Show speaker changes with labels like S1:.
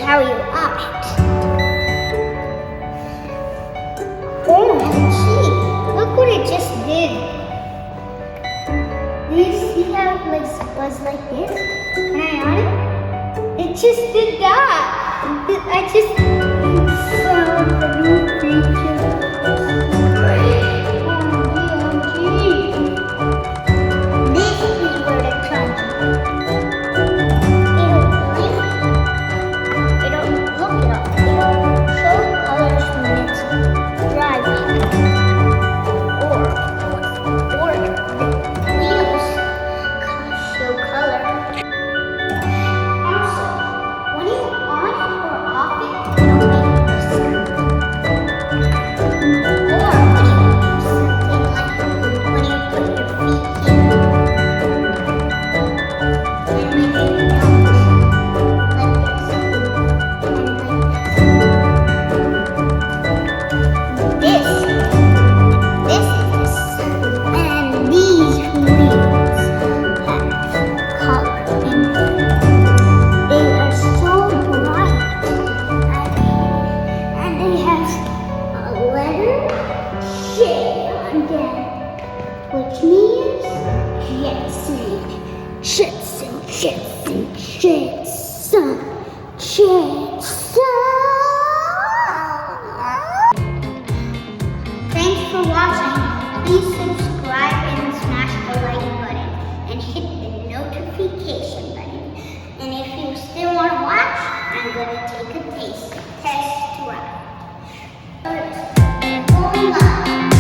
S1: carry you on it. OMG, look what it just did. Do you see how it was like this? Can I on it? It just did that. I just found a new creature. This is where the tongue. It'll look it up. It'll show colors when it's driving. Or the wheels show color. Also, when you on it or off it, it'll make this sound. Or when you do something like when you put your feet here. And when you don't, like this. And like this. This. And these wheels have color in them. They are so bright. And they have a letter J on them, which means Jetson. Jetson, Jetson, Jetson, Jetson. Thanks for watching. Please subscribe and smash the like button and hit the notification button. And if you still want to watch, I'm going to take a taste test to out. Going live.